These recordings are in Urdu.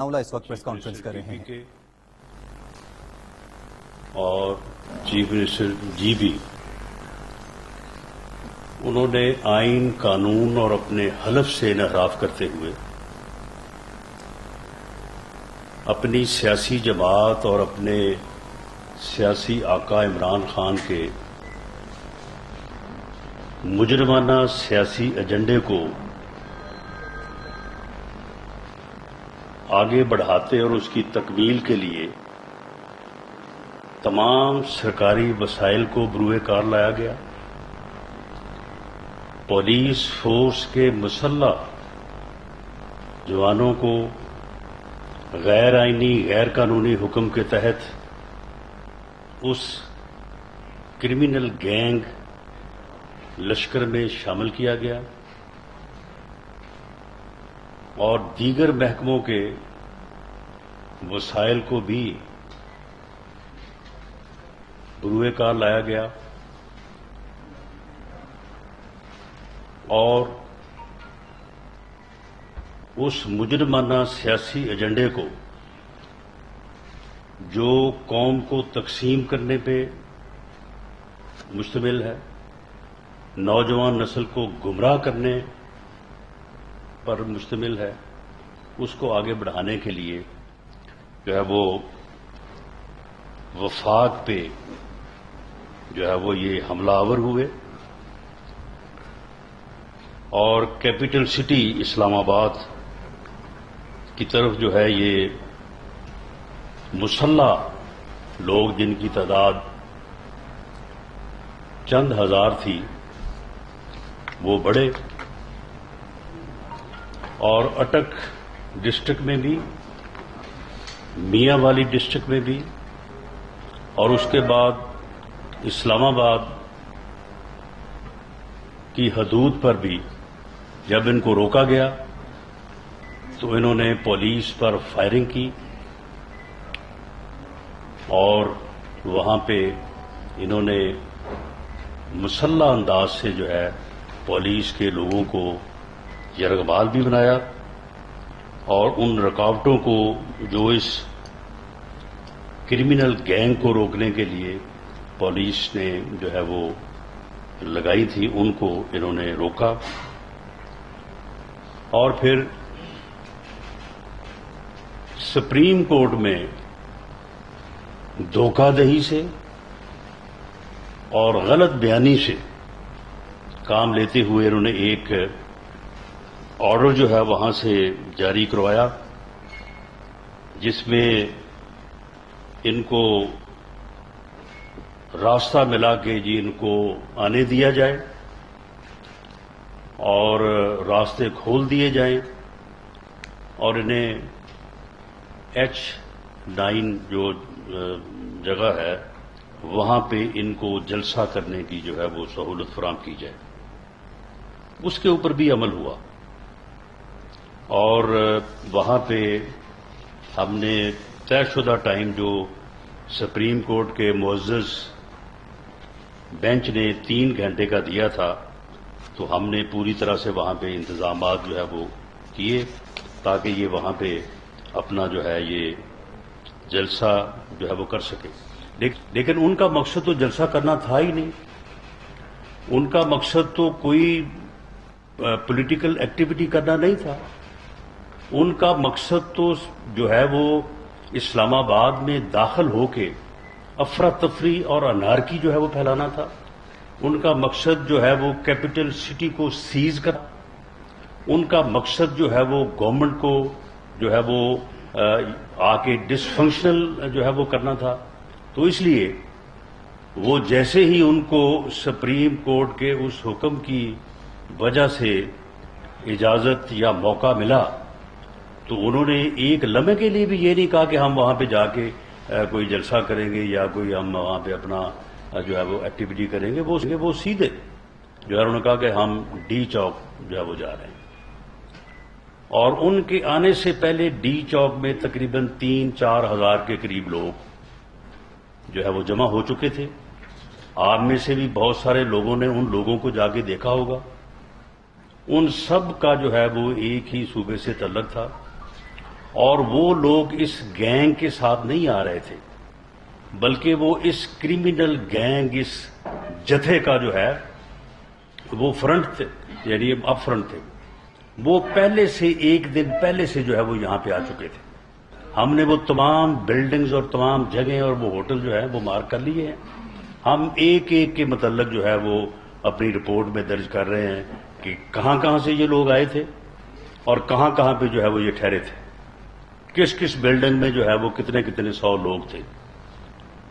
اس وقت پریس کانفرنس کر رہے ہیں اور چیف منسٹر جی بھی انہوں نے آئین قانون اور اپنے حلف سے انحراف کرتے ہوئے اپنی سیاسی جماعت اور اپنے سیاسی آقا عمران خان کے مجرمانہ سیاسی ایجنڈے کو آگے بڑھاتے اور اس کی تکمیل کے لیے تمام سرکاری وسائل کو بروئے کار لایا گیا۔ پولیس فورس کے مسلح جوانوں کو غیر آئینی غیر قانونی حکم کے تحت اس کرمنل گینگ لشکر میں شامل کیا گیا اور دیگر محکموں کے وسائل کو بھی بروئے کار لایا گیا اور اس مجرمانہ سیاسی ایجنڈے کو جو قوم کو تقسیم کرنے پہ مشتمل ہے، نوجوان نسل کو گمراہ کرنے پر مشتمل ہے، اس کو آگے بڑھانے کے لیے جو ہے وہ وفاق پہ جو ہے وہ یہ حملہ آور ہوئے اور کیپٹل سٹی اسلام آباد کی طرف جو ہے یہ مسلح لوگ جن کی تعداد چند ہزار تھی وہ بڑھے اور اٹک ڈسٹرکٹ میں بھی، میاں والی ڈسٹرکٹ میں بھی اور اس کے بعد اسلام آباد کی حدود پر بھی جب ان کو روکا گیا تو انہوں نے پولیس پر فائرنگ کی اور وہاں پہ انہوں نے مسلح انداز سے جو ہے پولیس کے لوگوں کو یرغمال بھی بنایا اور ان رکاوٹوں کو جو اس کرمنل گینگ کو روکنے کے لیے پولیس نے جو ہے وہ لگائی تھی ان کو انہوں نے روکا اور پھر سپریم کورٹ میں دھوکہ دہی سے اور غلط بیانی سے کام لیتے ہوئے انہوں نے ایک آرڈر جو ہے وہاں سے جاری کروایا جس میں ان کو راستہ ملا کہ جی ان کو آنے دیا جائے اور راستے کھول دیے جائیں اور انہیں H9 جو جگہ ہے وہاں پہ ان کو جلسہ کرنے کی جو ہے وہ سہولت فراہم کی جائے۔ اس کے اوپر بھی عمل ہوا اور وہاں پہ ہم نے طے شدہ ٹائم جو سپریم کورٹ کے معزز بینچ نے 3 گھنٹے کا دیا تھا تو ہم نے پوری طرح سے وہاں پہ انتظامات جو ہے وہ کیے تاکہ یہ وہاں پہ اپنا جو ہے یہ جلسہ جو ہے وہ کر سکے، لیکن ان کا مقصد تو جلسہ کرنا تھا ہی نہیں۔ ان کا مقصد تو کوئی پولیٹیکل ایکٹیویٹی کرنا نہیں تھا، ان کا مقصد تو جو ہے وہ اسلام آباد میں داخل ہو کے افراتفری اور انارکی جو ہے وہ پھیلانا تھا۔ ان کا مقصد جو ہے وہ کیپٹل سٹی کو سیز کرنا، ان کا مقصد جو ہے وہ گورنمنٹ کو جو ہے وہ آ کے ڈس فنکشنل جو ہے وہ کرنا تھا۔ تو اس لیے وہ جیسے ہی ان کو سپریم کورٹ کے اس حکم کی وجہ سے اجازت یا موقع ملا تو انہوں نے ایک لمحے کے لیے بھی یہ نہیں کہا کہ ہم وہاں پہ جا کے کوئی جلسہ کریں گے یا کوئی ہم وہاں پہ اپنا جو ہے وہ ایکٹیویٹی کریں گے۔ وہ سیدھے جو ہے انہوں نے کہا کہ ہم ڈی چوک جو ہے وہ جا رہے ہیں اور ان کے آنے سے پہلے ڈی چوک میں تقریباً 3-4 ہزار کے قریب لوگ جو ہے وہ جمع ہو چکے تھے۔ آپ میں سے بھی بہت سارے لوگوں نے ان لوگوں کو جا کے دیکھا ہوگا۔ ان سب کا جو ہے وہ ایک ہی صوبے سے تعلق تھا اور وہ لوگ اس گینگ کے ساتھ نہیں آ رہے تھے، بلکہ وہ اس کرمنل گینگ، اس جتھے کا جو ہے وہ فرنٹ تھے، یعنی اپ فرنٹ تھے، وہ پہلے سے ایک دن پہلے سے جو ہے وہ یہاں پہ آ چکے تھے۔ ہم نے وہ تمام بلڈنگز اور تمام جگہیں اور وہ ہوٹل جو ہے وہ مارک کر لیے ہیں۔ ہم ایک ایک کے متعلق جو ہے وہ اپنی رپورٹ میں درج کر رہے ہیں کہ کہاں کہاں سے یہ لوگ آئے تھے اور کہاں کہاں پہ جو ہے وہ یہ ٹھہرے تھے، کس کس بلڈنگ میں جو ہے وہ کتنے کتنے 100 لوگ تھے۔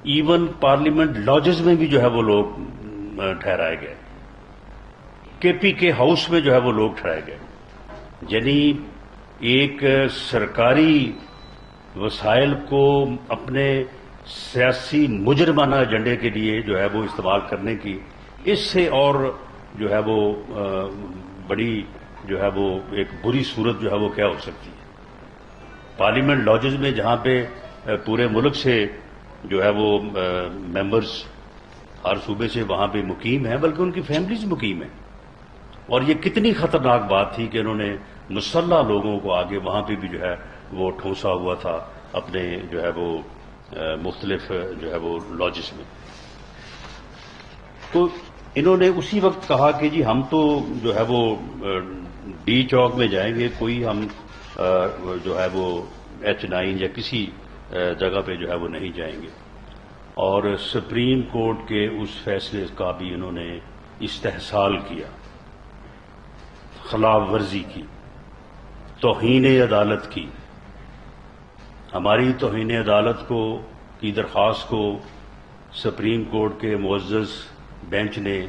ایون پارلیمنٹ لاجز میں بھی جو ہے وہ لوگ ٹھہرائے گئے، کے پی کے ہاؤس میں جو ہے وہ لوگ ٹھہرائے گئے۔ یعنی ایک سرکاری وسائل کو اپنے سیاسی مجرمانہ ایجنڈے کے لیے جو ہے وہ استعمال کرنے کی اس سے اور جو ہے وہ بڑی جو ہے وہ ایک بری صورت جو ہے وہ کیا ہو سکتی ہے۔ پارلیمنٹ لاجز میں جہاں پہ پورے ملک سے جو ہے وہ ممبرز ہر صوبے سے وہاں پہ مقیم ہیں، بلکہ ان کی فیملیز مقیم ہیں، اور یہ کتنی خطرناک بات تھی کہ انہوں نے مسلح لوگوں کو آگے وہاں پہ بھی جو ہے وہ ٹھونسا ہوا تھا اپنے جو ہے وہ مختلف جو ہے وہ لاجز میں۔ تو انہوں نے اسی وقت کہا کہ جی ہم تو جو ہے وہ ڈی چوک میں جائیں گے، کوئی ہم جو ہے وہ H9 یا کسی جگہ پہ جو ہے وہ نہیں جائیں گے، اور سپریم کورٹ کے اس فیصلے کا بھی انہوں نے استحصال کیا، خلاف ورزی کی، توہین عدالت کی۔ ہماری توہین عدالت کی درخواست کو سپریم کورٹ کے معزز بینچ نے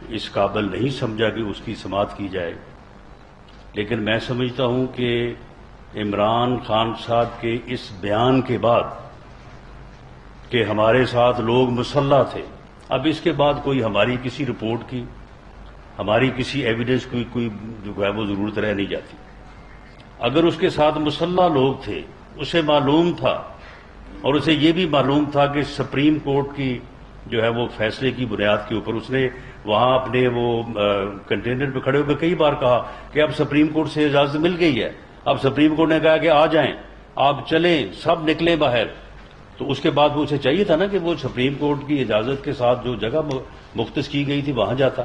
اس قابل نہیں سمجھا کہ اس کی سماعت کی جائے، لیکن میں سمجھتا ہوں کہ عمران خان صاحب کے اس بیان کے بعد کہ ہمارے ساتھ لوگ مسلح تھے، اب اس کے بعد کوئی ہماری کسی رپورٹ کی، ہماری کسی ایویڈنس کی کوئی جو ہے وہ ضرورت رہ نہیں جاتی۔ اگر اس کے ساتھ مسلح لوگ تھے، اسے معلوم تھا اور اسے یہ بھی معلوم تھا کہ سپریم کورٹ کی جو ہے وہ فیصلے کی بنیاد کے اوپر اس نے وہاں اپنے وہ کنٹینر پہ کھڑے ہوئے کئی بار کہا کہ اب سپریم کورٹ سے اجازت مل گئی ہے، اب سپریم کورٹ نے کہا کہ آ جائیں، آپ چلیں، سب نکلیں باہر، تو اس کے بعد وہ اسے چاہیے تھا نا کہ وہ سپریم کورٹ کی اجازت کے ساتھ جو جگہ مختص کی گئی تھی وہاں جاتا۔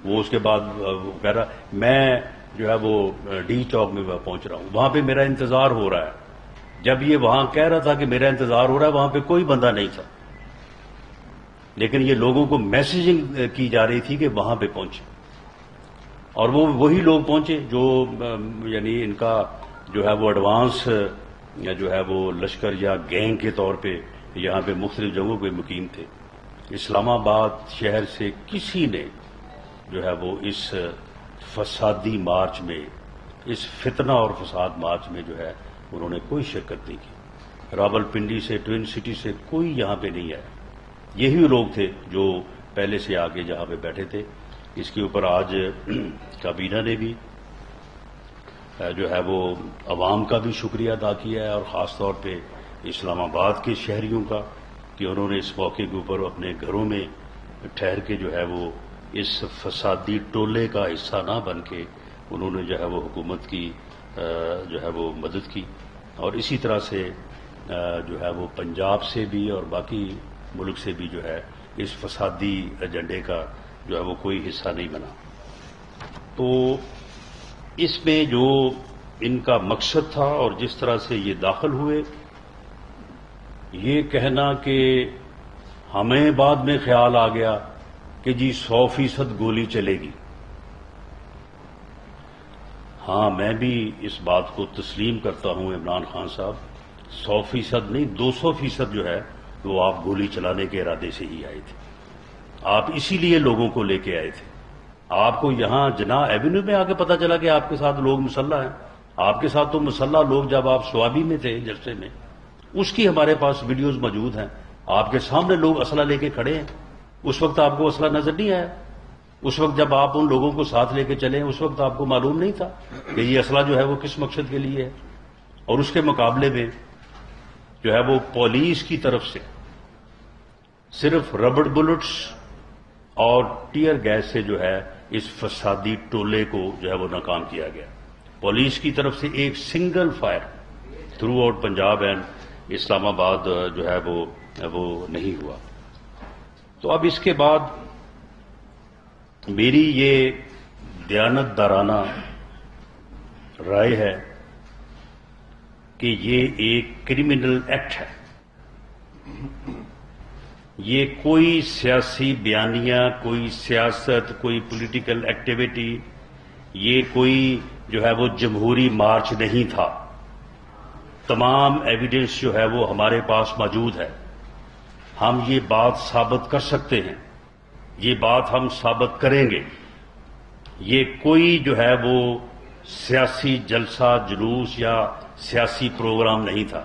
وہ اس کے بعد وہ کہہ رہا میں جو ہے وہ ڈی چوک میں پہنچ رہا ہوں، وہاں پہ میرا انتظار ہو رہا ہے۔ جب یہ وہاں کہہ رہا تھا کہ میرا انتظار ہو رہا ہے، وہاں پہ کوئی بندہ نہیں تھا، لیکن یہ لوگوں کو میسیجنگ کی جا رہی تھی کہ وہاں پہ پہنچے، اور وہ وہی لوگ پہنچے جو یعنی ان کا جو ہے وہ ایڈوانس جو ہے وہ لشکر یا گینگ کے طور پہ یہاں پہ مختلف جگہوں پہ مقیم تھے۔ اسلام آباد شہر سے کسی نے جو ہے وہ اس فسادی مارچ میں، اس فتنہ اور فساد مارچ میں جو ہے انہوں نے کوئی شرکت نہیں کی۔ راولپنڈی سے، ٹوئن سٹی سے کوئی یہاں پہ نہیں آیا۔ یہی لوگ تھے جو پہلے سے آگے جہاں پہ بیٹھے تھے۔ اس کے اوپر آج کابینہ نے بھی جو ہے وہ عوام کا بھی شکریہ ادا کیا ہے، اور خاص طور پہ اسلام آباد کے شہریوں کا کہ انہوں نے اس موقع کے اوپر اپنے گھروں میں ٹھہر کے جو ہے وہ اس فسادی ٹولے کا حصہ نہ بن کے انہوں نے جو ہے وہ حکومت کی جو ہے وہ مدد کی، اور اسی طرح سے جو ہے وہ پنجاب سے بھی اور باقی ملک سے بھی جو ہے اس فسادی ایجنڈے کا جو ہے وہ کوئی حصہ نہیں بنا۔ تو اس میں جو ان کا مقصد تھا اور جس طرح سے یہ داخل ہوئے، یہ کہنا کہ ہمیں بعد میں خیال آ گیا کہ جی 100% گولی چلے گی۔ ہاں میں بھی اس بات کو تسلیم کرتا ہوں عمران خان صاحب، 100% نہیں 200% جو ہے وہ آپ گولی چلانے کے ارادے سے ہی آئے تھے۔ آپ اسی لیے لوگوں کو لے کے آئے تھے۔ آپ کو یہاں جناح ایوینیو میں آ کے پتا چلا کہ آپ کے ساتھ لوگ مسلح ہیں۔ آپ کے ساتھ تو مسلح لوگ جب آپ سوابی میں تھے جلسے میں، اس کی ہمارے پاس ویڈیوز موجود ہیں، آپ کے سامنے لوگ اسلحہ لے کے کھڑے ہیں۔ اس وقت آپ کو اسلحہ نظر نہیں آیا؟ اس وقت جب آپ ان لوگوں کو ساتھ لے کے چلے اس وقت آپ کو معلوم نہیں تھا کہ یہ اسلحہ جو ہے وہ کس مقصد کے لیے ہے؟ اور اس کے مقابلے میں جو ہے وہ پولیس کی طرف سے صرف ربڑ بلٹس اور ٹیئر گیس سے جو ہے اس فسادی ٹولے کو جو ہے وہ ناکام کیا گیا۔ پولیس کی طرف سے ایک single fire throughout Punjab and Islamabad جو ہے وہ نہیں ہوا. تو اب اس کے بعد میری یہ دیانت دارانہ رائے ہے کہ یہ ایک کرمنل ایکٹ ہے. یہ کوئی سیاسی بیانیہ، کوئی سیاست، کوئی پولیٹیکل ایکٹیویٹی، یہ کوئی جو ہے وہ جمہوری مارچ نہیں تھا. تمام ایویڈنس جو ہے وہ ہمارے پاس موجود ہے. ہم یہ بات ثابت کر سکتے ہیں، یہ بات ہم ثابت کریں گے. یہ کوئی جو ہے وہ سیاسی جلسہ جلوس یا سیاسی پروگرام نہیں تھا.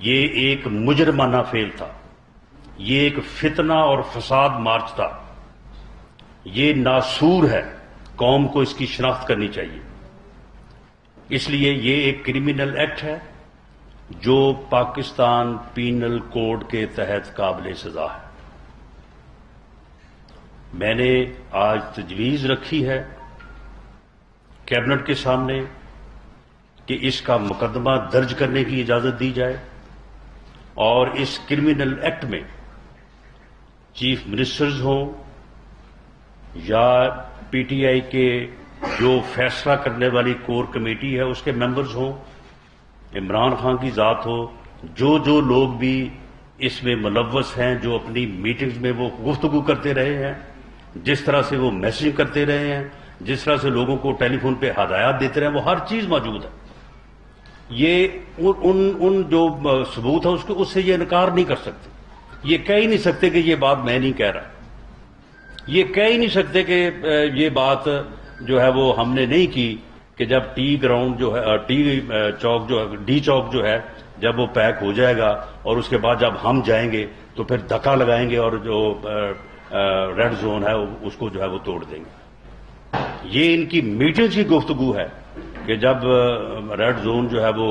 یہ ایک مجرمانہ فعل تھا. یہ ایک فتنہ اور فساد مارچ تھا. یہ ناسور ہے. قوم کو اس کی شناخت کرنی چاہیے. اس لیے یہ ایک کرمنل ایکٹ ہے جو پاکستان پینل کوڈ کے تحت قابل سزا ہے. میں نے آج تجویز رکھی ہے کیبنٹ کے سامنے کہ اس کا مقدمہ درج کرنے کی اجازت دی جائے اور اس کرمنل ایکٹ میں چیف منسٹرز ہوں یا پی ٹی آئی کے جو فیصلہ کرنے والی کور کمیٹی ہے اس کے ممبرز ہوں، عمران خان کی ذات ہو، جو لوگ بھی اس میں ملوث ہیں، جو اپنی میٹنگز میں وہ گفتگو کرتے رہے ہیں، جس طرح سے وہ میسج کرتے رہے ہیں، جس طرح سے لوگوں کو ٹیلی فون پہ ہدایات دیتے رہے ہیں، وہ ہر چیز موجود ہے. یہ ان جو ثبوت ہے اس سے یہ انکار نہیں کر سکتے. یہ کہہ ہی نہیں سکتے کہ یہ بات میں نہیں کہہ رہا. یہ کہہ ہی نہیں سکتے کہ یہ بات جو ہے وہ ہم نے نہیں کی کہ جب ٹی گراؤنڈ جو ہے ٹی چوک جو ہے ڈی چوک جو ہے جب وہ پیک ہو جائے گا اور اس کے بعد جب ہم جائیں گے تو پھر دھکا لگائیں گے اور جو ریڈ زون ہے اس کو جو ہے وہ توڑ دیں گے. یہ ان کی میٹنگز کی گفتگو ہے کہ جب ریڈ زون جو ہے وہ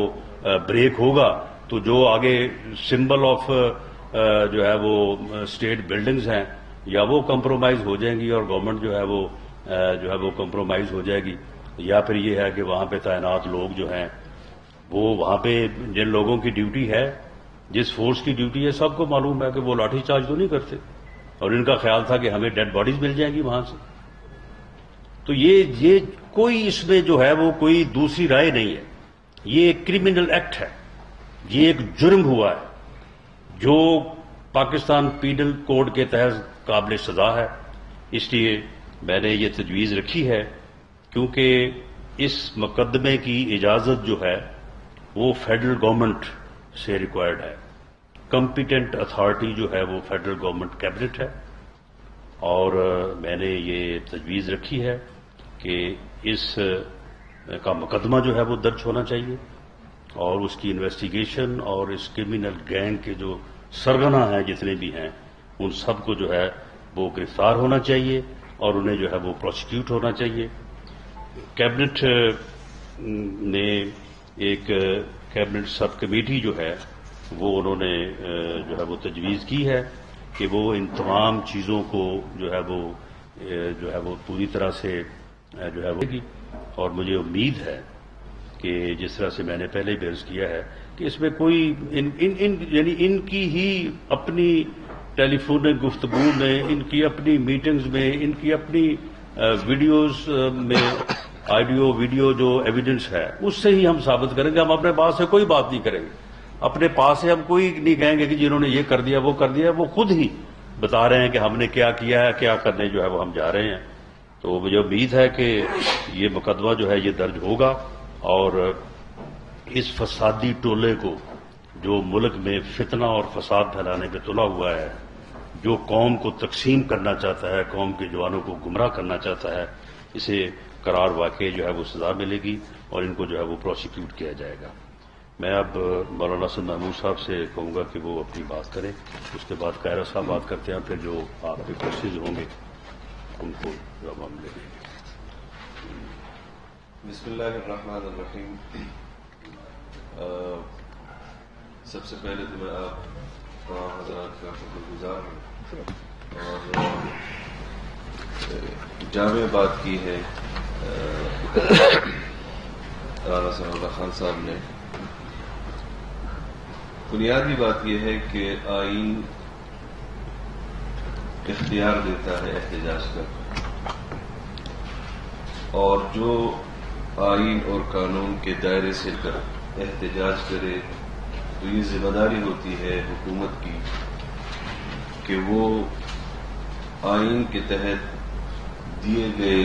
بریک ہوگا تو جو آگے سمبل آف جو ہے وہ اسٹیٹ بلڈنگز ہیں یا وہ کمپرومائز ہو جائیں گی اور گورنمنٹ جو ہے وہ کمپرومائز ہو جائے گی، یا پھر یہ ہے کہ وہاں پہ تعینات لوگ جو ہیں وہ وہاں پہ جن لوگوں کی ڈیوٹی ہے، جس فورس کی ڈیوٹی ہے، سب کو معلوم ہے کہ وہ لاٹھی چارج تو نہیں کرتے اور ان کا خیال تھا کہ ہمیں ڈیڈ باڈیز مل جائیں گی وہاں سے. تو یہ کوئی اس میں جو ہے وہ کوئی دوسری رائے نہیں ہے. یہ ایک کرمنل ایکٹ ہے. یہ ایک جرم ہوا ہے جو پاکستان پینل کوڈ کے تحت قابل سزا ہے. اس لیے میں نے یہ تجویز رکھی ہے کیونکہ اس مقدمے کی اجازت جو ہے وہ فیڈرل گورنمنٹ سے ریکوائرڈ ہے. کمپیٹنٹ اتھارٹی جو ہے وہ فیڈرل گورنمنٹ کیبنٹ ہے اور میں نے یہ تجویز رکھی ہے کہ اس کا مقدمہ جو ہے وہ درج ہونا چاہیے اور اس کی انویسٹیگیشن اور اس کرمنل گینگ کے جو سرگنا ہیں جتنے بھی ہیں ان سب کو جو ہے وہ گرفتار ہونا چاہیے اور انہیں جو ہے وہ پروسیکیوٹ ہونا چاہیے. کیبنٹ نے ایک کیبنٹ سب کمیٹی جو ہے وہ انہوں نے جو ہے وہ تجویز کی ہے کہ وہ ان تمام چیزوں کو جو ہے وہ پوری طرح سے جو ہے وہ گی. اور مجھے امید ہے کہ جس طرح سے میں نے پہلے بھی عرض کیا ہے کہ اس میں کوئی یعنی ان کی ہی اپنی ٹیلی فون گفتگو میں، ان کی اپنی میٹنگز میں، ان کی اپنی ویڈیوز میں آڈیو ویڈیو جو ایویڈنس ہے اس سے ہی ہم ثابت کریں گے. ہم اپنے پاس سے کوئی بات نہیں کریں گے. اپنے پاس سے ہم کوئی نہیں کہیں گے کہ جنہوں نے یہ کر دیا وہ کر دیا. وہ خود ہی بتا رہے ہیں کہ ہم نے کیا کیا ہے، کیا کرنے جو ہے وہ ہم جا رہے ہیں. تو مجھے امید ہے کہ یہ مقدمہ جو ہے یہ درج ہوگا اور اس فسادی ٹولے کو جو ملک میں فتنہ اور فساد پھیلانے پہ تلا ہوا ہے، جو قوم کو تقسیم کرنا چاہتا ہے، قوم کے جوانوں کو گمراہ کرنا چاہتا ہے، اسے قرار واقع جو ہے وہ سزا ملے گی اور ان کو جو ہے وہ پروسیکیوٹ کیا جائے گا. میں اب مولانا حسن محمود صاحب سے کہوں گا کہ وہ اپنی بات کریں. اس کے بعد قاہرہ صاحب بات کرتے ہیں، پھر جو آپ کے کوشچنز ہوں گے ان کو جواب ہم لیں گے. بسم اللہ الرحمن الرحیم. سب سے پہلے تو میں آپ تمام حضرات کا شکر گزار ہوں اور جامع بات کی ہے رانا ثناء اللہ خان صاحب نے بنیادی بات یہ ہے کہ آئین اختیار دیتا ہے احتجاج کا، اور جو آئین اور قانون کے دائرے سے کر احتجاج کرے تو یہ ذمہ داری ہوتی ہے حکومت کی کہ وہ آئین کے تحت دیے گئے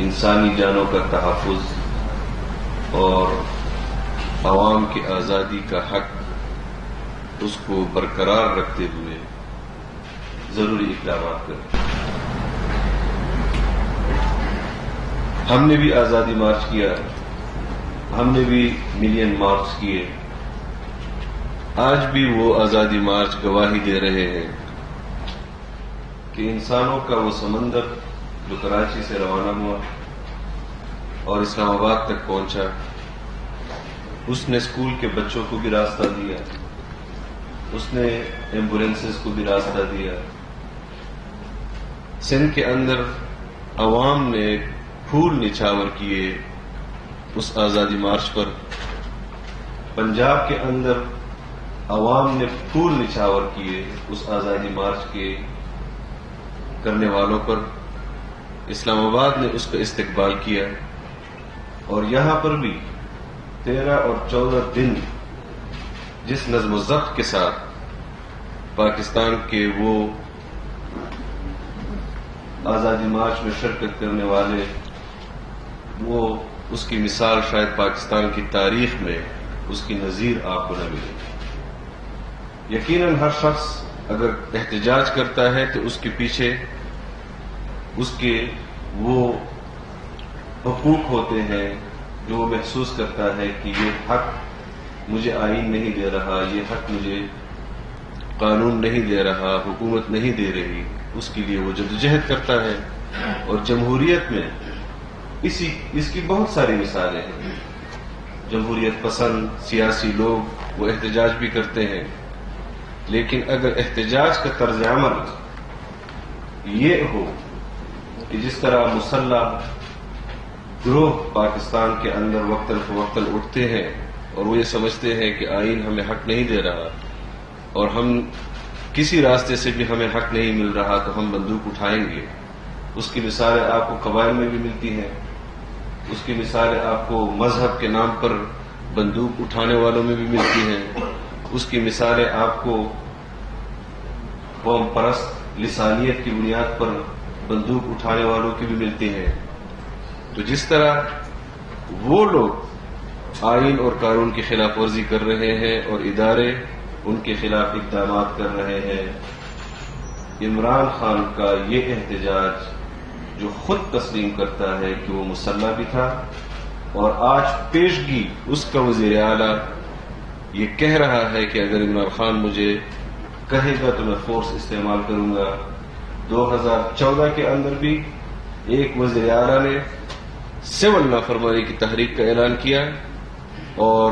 انسانی جانوں کا تحفظ اور عوام کی آزادی کا حق اس کو برقرار رکھتے ہوئے ضروری اقدامات کریں۔ ہم نے بھی آزادی مارچ کیا، ہم نے بھی ملین مارچ کیے، آج بھی وہ آزادی مارچ گواہی دے رہے ہیں کہ انسانوں کا وہ سمندر جو کراچی سے روانہ ہوا اور اسلام آباد تک پہنچا، اس نے اسکول کے بچوں کو بھی راستہ دیا، اس نے ایمبولینسز کو بھی راستہ دیا۔ سندھ کے اندر عوام نے پھول نچھاور کیے اس آزادی مارچ پر، پنجاب کے اندر عوام نے پھول نچھاور کیے اس آزادی مارچ کے کرنے والوں پر، اسلام آباد نے اس کا استقبال کیا، اور یہاں پر بھی 13 اور 14 دن جس نظم و ضبط کے ساتھ پاکستان کے وہ آزادی مارچ میں شرکت کرنے والے، وہ اس کی مثال شاید پاکستان کی تاریخ میں اس کی نظیر آپ کو نہ ملے۔ یقیناً ہر شخص اگر احتجاج کرتا ہے تو اس کے پیچھے اس کے وہ حقوق ہوتے ہیں جو وہ محسوس کرتا ہے کہ یہ حق مجھے آئین نہیں دے رہا، یہ حق مجھے قانون نہیں دے رہا، حکومت نہیں دے رہی، اس کے لیے وہ جدوجہد کرتا ہے۔ اور جمہوریت میں اس کی بہت ساری مثالیں ہیں۔ جمہوریت پسند سیاسی لوگ وہ احتجاج بھی کرتے ہیں، لیکن اگر احتجاج کا طرز عمل یہ ہو کہ جس طرح مسلح گروہ پاکستان کے اندر وقتاً فوقتاً اٹھتے ہیں اور وہ یہ سمجھتے ہیں کہ آئین ہمیں حق نہیں دے رہا اور ہم کسی راستے سے بھی ہمیں حق نہیں مل رہا تو ہم بندوق اٹھائیں گے، اس کی مثالیں آپ کو قبائل میں بھی ملتی ہیں، اس کی مثالیں آپ کو مذہب کے نام پر بندوق اٹھانے والوں میں بھی ملتی ہیں، اس کی مثالیں آپ کو قوم پرست لسانیت کی بنیاد پر بندوق اٹھانے والوں کی بھی ملتی ہیں۔ تو جس طرح وہ لوگ آئین اور قانون کی خلاف ورزی کر رہے ہیں اور ادارے ان کے خلاف اقدامات کر رہے ہیں، عمران خان کا یہ احتجاج جو خود تسلیم کرتا ہے کہ وہ مسلح بھی تھا، اور آج پیشگی اس کا وزیر اعلیٰ یہ کہہ رہا ہے کہ اگر عمران خان مجھے کہے گا تو میں فورس استعمال کروں گا۔ 2014 کے اندر بھی ایک وزیر اعلیٰ نے سول نافرمانی کی تحریک کا اعلان کیا اور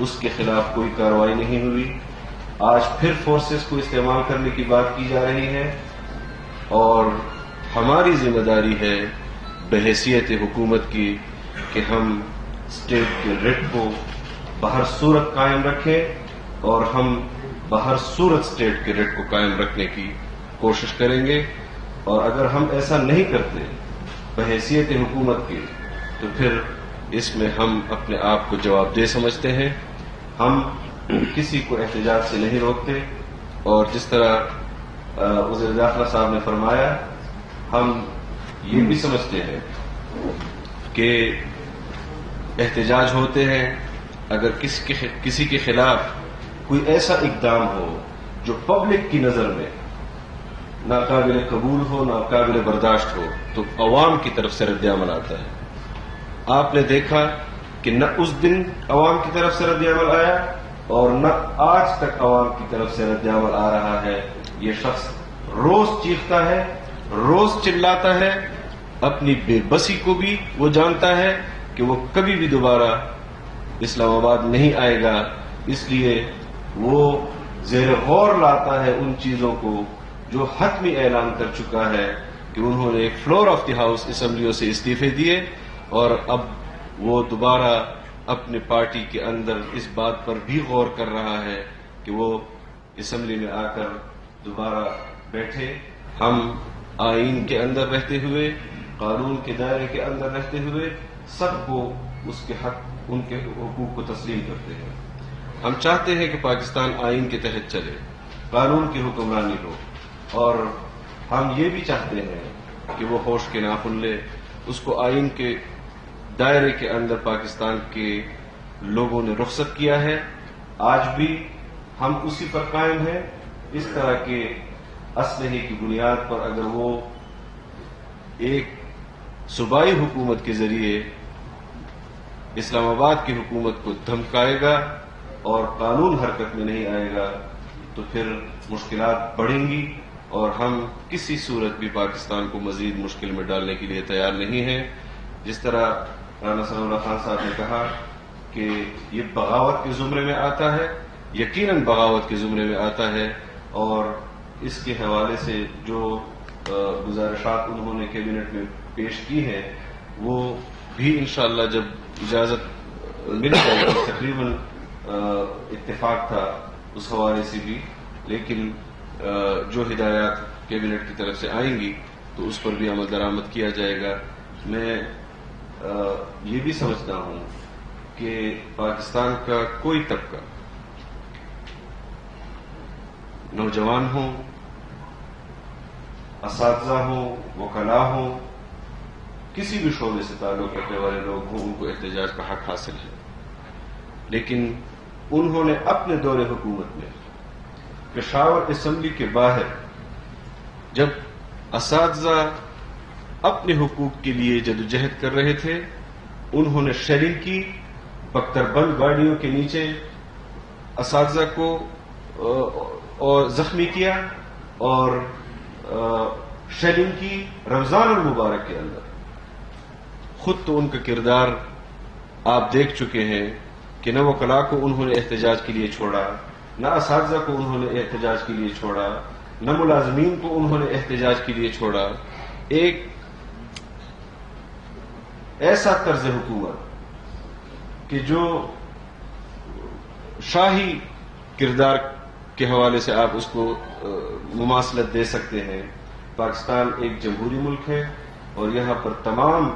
اس کے خلاف کوئی کارروائی نہیں ہوئی۔ آج پھر فورسز کو استعمال کرنے کی بات کی جا رہی ہے، اور ہماری ذمہ داری ہے بحیثیت حکومت کی کہ ہم اسٹیٹ کے ریٹ کو بہر صورت قائم رکھیں، اور ہم بہر صورت اسٹیٹ کے ریٹ کو قائم رکھنے کی کوشش کریں گے۔ اور اگر ہم ایسا نہیں کرتے بحیثیت حکومت کی تو پھر اس میں ہم اپنے آپ کو جواب دہ سمجھتے ہیں۔ ہم کسی کو احتجاج سے نہیں روکتے، اور جس طرح وزیر داخلہ صاحب نے فرمایا، ہم یہ بھی سمجھتے ہیں کہ احتجاج ہوتے ہیں اگر کسی کے خلاف کوئی ایسا اقدام ہو جو پبلک کی نظر میں ناقابل قبول ہو، ناقابل برداشت ہو، تو عوام کی طرف سے رد عمل آتا ہے۔ آپ نے دیکھا کہ نہ اس دن عوام کی طرف سے رد عمل آیا اور نہ آج تک عوام کی طرف سے رد عمل آ رہا ہے۔ یہ شخص روز چیختا ہے، روز چلاتا ہے، اپنی بے بسی کو بھی وہ جانتا ہے کہ وہ کبھی بھی دوبارہ اسلام آباد نہیں آئے گا، اس لیے وہ زیر غور لاتا ہے ان چیزوں کو جو حتمی اعلان کر چکا ہے کہ انہوں نے فلور آف دی ہاؤس اسمبلیوں سے استعفے دیے، اور اب وہ دوبارہ اپنے پارٹی کے اندر اس بات پر بھی غور کر رہا ہے کہ وہ اسمبلی میں آ کر دوبارہ بیٹھے. ہم آئین کے اندر رہتے ہوئے، قانون کے دائرے کے اندر رہتے ہوئے سب کو اس کے حق، ان کے حقوق کو تسلیم کرتے ہیں. ہم چاہتے ہیں کہ پاکستان آئین کے تحت چلے، قانون کی حکمرانی ہو، اور ہم یہ بھی چاہتے ہیں کہ وہ ہوش کے ناخن لے. اس کو آئین کے دائرے کے اندر پاکستان کے لوگوں نے رخصت کیا ہے. آج بھی ہم اسی پر قائم ہیں. اس طرح کے اسلحے کی بنیاد پر اگر وہ ایک صوبائی حکومت کے ذریعے اسلام آباد کی حکومت کو دھمکائے گا اور قانون حرکت میں نہیں آئے گا تو پھر مشکلات بڑھیں گی، اور ہم کسی صورت بھی پاکستان کو مزید مشکل میں ڈالنے کے لیے تیار نہیں ہیں. جس طرح رانا ثناء اللہ خان صاحب نے کہا کہ یہ بغاوت کے زمرے میں آتا ہے، یقیناً بغاوت کے زمرے میں آتا ہے، اور اس کے حوالے سے جو گزارشات انہوں نے کیبنٹ میں پیش کی ہیں وہ بھی انشاءاللہ جب اجازت مل جائے گی، تقریباً اتفاق تھا اس حوالے سے بھی، لیکن جو ہدایات کیبنٹ کی طرف سے آئیں گی تو اس پر بھی عمل درآمد کیا جائے گا. میں یہ بھی سمجھتا ہوں کہ پاکستان کا کوئی طبقہ، نوجوان ہوں، اساتذہ ہوں، وکلاء ہوں، کسی بھی شعبے سے تعلق رکھنے والے لوگ ہوں، ان کو احتجاج کا حق حاصل ہے. لیکن انہوں نے اپنے دور حکومت میں پشاور اسمبلی کے باہر جب اساتذہ اپنے حقوق کے لیے جدوجہد کر رہے تھے، انہوں نے شیلنگ کی، بختر بند گاڑیوں کے نیچے اساتذہ کو اور زخمی کیا، اور شیلنگ کی رمضان المبارک کے اندر. خود تو ان کا کردار آپ دیکھ چکے ہیں کہ نہ وکلاء کو انہوں نے احتجاج کے لیے چھوڑا، نہ اساتذہ کو انہوں نے احتجاج کے لیے چھوڑا، نہ ملازمین کو انہوں نے احتجاج کے لیے چھوڑا. ایک ایسا طرز حکومت کہ جو شاہی کردار کے حوالے سے آپ اس کو مماثلت دے سکتے ہیں. پاکستان ایک جمہوری ملک ہے اور یہاں پر تمام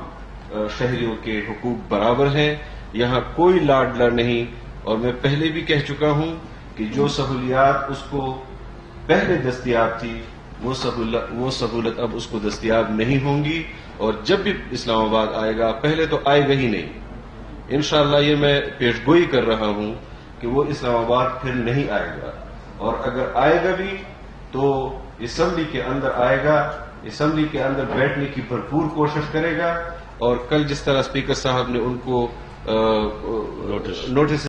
شہریوں کے حقوق برابر ہیں، یہاں کوئی لاڈلا نہیں. اور میں پہلے بھی کہہ چکا ہوں کہ جو سہولیات اس کو پہلے دستیاب تھی وہ سہولت اب اس کو دستیاب نہیں ہوں گی، اور جب بھی اسلام آباد آئے گا، پہلے تو آئے گا ہی نہیں. انشاءاللہ یہ میں پیش گوئی کر رہا ہوں کہ وہ اسلام آباد پھر نہیں آئے گا، اور اگر آئے گا بھی تو اسمبلی کے اندر آئے گا، اسمبلی کے اندر بیٹھنے کی بھرپور کوشش کرے گا. اور کل جس طرح اسپیکر صاحب نے ان کو نوٹس